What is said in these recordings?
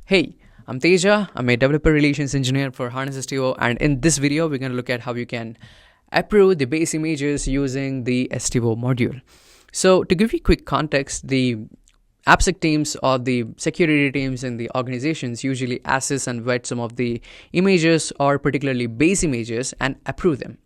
Hey, I'm Teja. I'm a developer relations engineer for Harness STO, and in this video, we're going to look at how you can approve the base images using the STO module. So, to give you quick context, the AppSec teams or the security teams in the organizations usually assess and vet some of the images or particularly base images and approve them.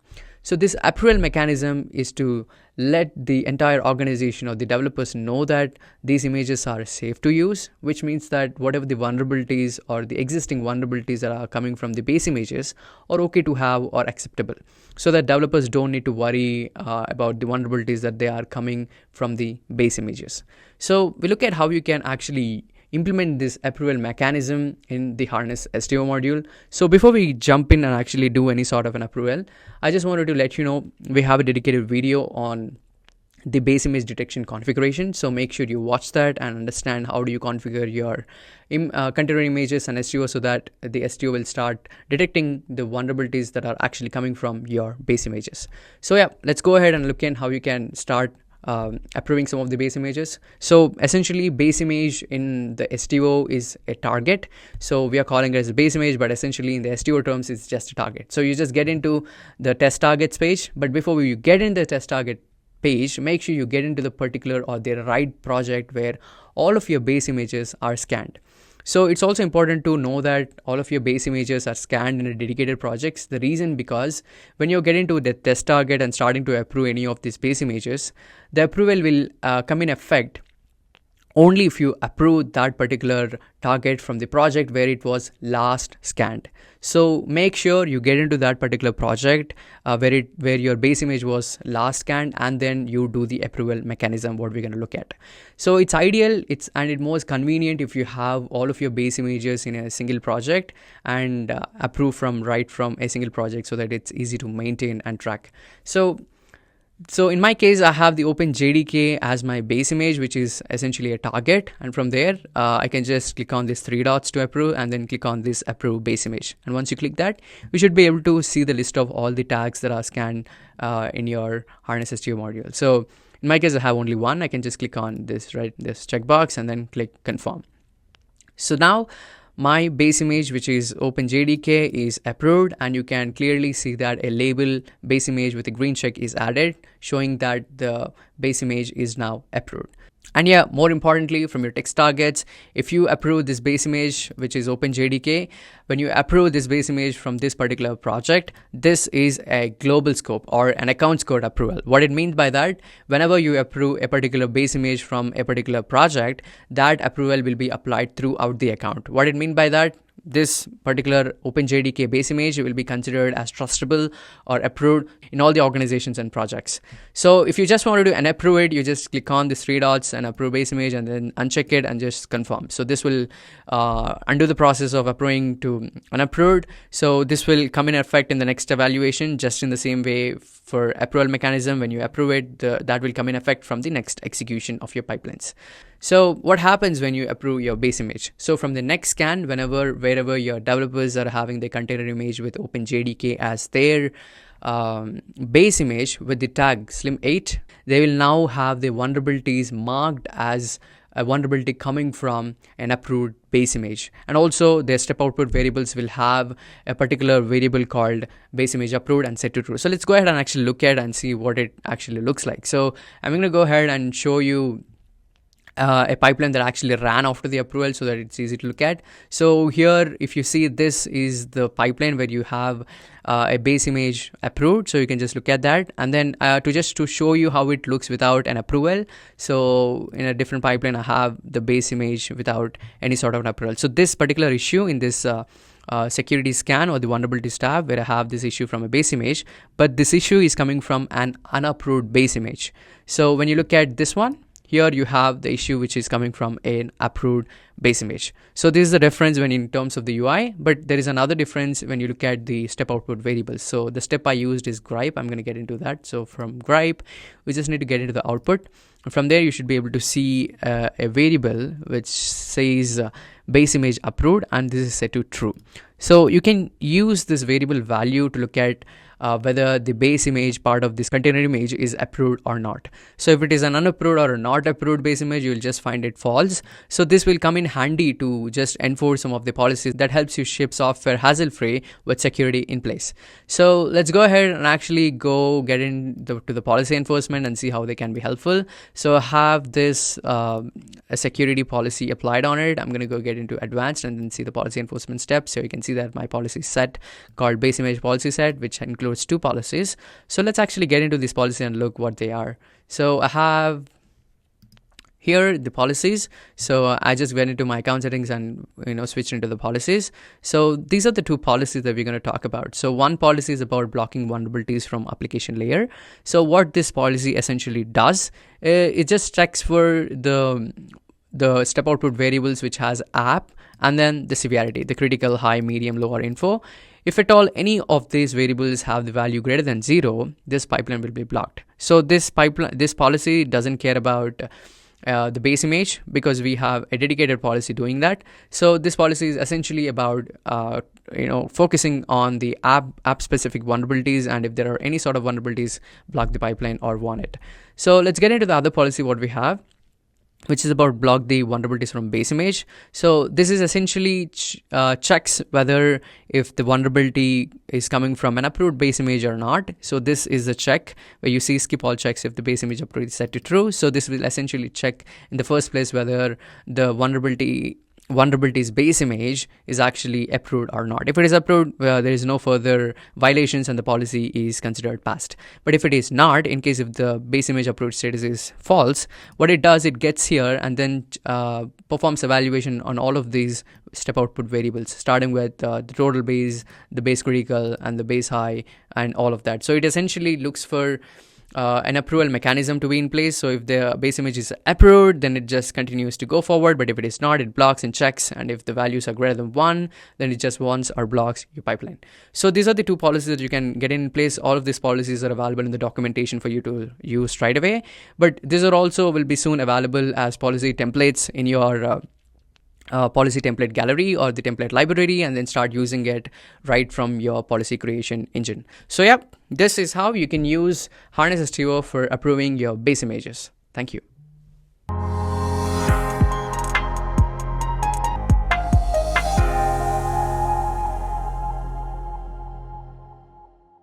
So this approval mechanism is to let the entire organization or the developers know that these images are safe to use, which means that whatever the vulnerabilities or the existing vulnerabilities that are coming from the base images are okay to have or acceptable, so that developers don't need to worry about the vulnerabilities that they are coming from the base images. So we look at how you can actually implement this approval mechanism in the Harness STO module. So before we jump in and actually do any sort of an approval, I just wanted to let you know we have a dedicated video on the base image detection configuration. So make sure you watch that and understand how do you configure your container images and STO so that the STO will start detecting the vulnerabilities that are actually coming from your base images. So yeah, let's go ahead and look in how you can start approving some of the base images. So essentially base image in the STO is a target. So we are calling it as a base image, but essentially in the STO terms, it's just a target. So you just get into the test targets page. But before you get in the test target page, make sure you get into the particular or the right project where all of your base images are scanned. So it's also important to know that all of your base images are scanned in a dedicated projects. The reason because when you get into the test target and starting to approve any of these base images, the approval will come in effect only if you approve that particular target from the project where it was last scanned. So make sure you get into that particular project where your base image was last scanned, and then you do the approval mechanism, what we're going to look at. So it's ideal, it's most convenient if you have all of your base images in a single project and approve from a single project so that it's easy to maintain and track. So in my case, I have the OpenJDK as my base image, which is essentially a target. And from there, I can just click on these three dots to approve and then click on this approve base image. And once you click that, we should be able to see the list of all the tags that are scanned in your Harness STO module. So in my case, I have only one. I can just click on this checkbox and then click confirm. So now my base image, which is OpenJDK, is approved, and you can clearly see that a label base image with a green check is added, showing that the base image is now approved. And yeah, more importantly, from your text targets, if you approve this base image, which is OpenJDK, when you approve this base image from this particular project, this is a global scope or an accounts code approval. What it means by that, whenever you approve a particular base image from a particular project, that approval will be applied throughout the account. What it means by that, this particular OpenJDK base image will be considered as trustable or approved in all the organizations and projects. So if you just want to unapprove it, you just click on the three dots and approve base image and then uncheck it and just confirm. So this will undo the process of approving to unapproved. So this will come in effect in the next evaluation, just in the same way for approval mechanism. When you approve it, that will come in effect from the next execution of your pipelines. So what happens when you approve your base image? So from the next scan, wherever your developers are having the container image with OpenJDK as their base image with the tag Slim8, they will now have the vulnerabilities marked as a vulnerability coming from an approved base image. And also their step output variables will have a particular variable called base image approved and set to true. So let's go ahead and actually look at and see what it actually looks like. So I'm going to go ahead and show you a pipeline that actually ran after the approval so that it's easy to look at. So here, if you see, this is the pipeline where you have a base image approved. So you can just look at that. And then to show you how it looks without an approval. So in a different pipeline, I have the base image without any sort of an approval. So this particular issue in this security scan or the vulnerabilities tab, where I have this issue from a base image, but this issue is coming from an unapproved base image. So when you look at this one, here you have the issue which is coming from an approved base image. So this is the difference when in terms of the UI, but there is another difference when you look at the step output variables. So the step I used is gripe. I'm going to get into that. So from gripe, we just need to get into the output. And from there, you should be able to see a variable which says base image approved, and this is set to true. So you can use this variable value to look at whether the base image part of this container image is approved or not. So if it is an unapproved or a not approved base image, you will just find it false. So this will come in handy to just enforce some of the policies that helps you ship software hassle-free with security in place. So let's go ahead and actually go get into the policy enforcement and see how they can be helpful. So I have this a security policy applied on it. I'm going to go get into advanced and then see the policy enforcement steps. So you can see that my policy set called base image policy set, which includes 2 policies. So let's actually get into this policy and look what they are. So I have here the policies. So I just went into my account settings and switched into the policies. So these are the 2 policies that we're going to talk about. So one policy is about blocking vulnerabilities from application layer. So what this policy essentially does, it just checks for the step output variables which has app and then the severity, the critical, high, medium, low, or info. If at all any of these variables have the value greater than 0, this pipeline will be blocked. So this policy doesn't care about the base image because we have a dedicated policy doing that. So this policy is essentially about focusing on the app specific vulnerabilities, and if there are any sort of vulnerabilities, block the pipeline or warn it. So let's get into the other policy what we have, which is about block the vulnerabilities from base image. So this is essentially checks whether if the vulnerability is coming from an approved base image or not. So this is a check where you see skip all checks if the base image approved is set to true. So this will essentially check in the first place whether the vulnerabilities base image is actually approved or not. If it is approved, there is no further violations and the policy is considered passed. But if it is not, in case if the base image approved status is false, what it does, it gets here and then performs evaluation on all of these step output variables, starting with the total base, the base critical, and the base high, and all of that. So it essentially looks for an approval mechanism to be in place. So if the base image is approved, then it just continues to go forward. But if it is not, it blocks and checks. And if the values are greater than 1, then it just warns or blocks your pipeline. So these are the 2 policies that you can get in place. All of these policies are available in the documentation for you to use right away. But these are also will be soon available as policy templates in your policy template gallery or the template library, and then start using it right from your policy creation engine. So yeah, this is how you can use Harness STO for approving your base images. Thank you.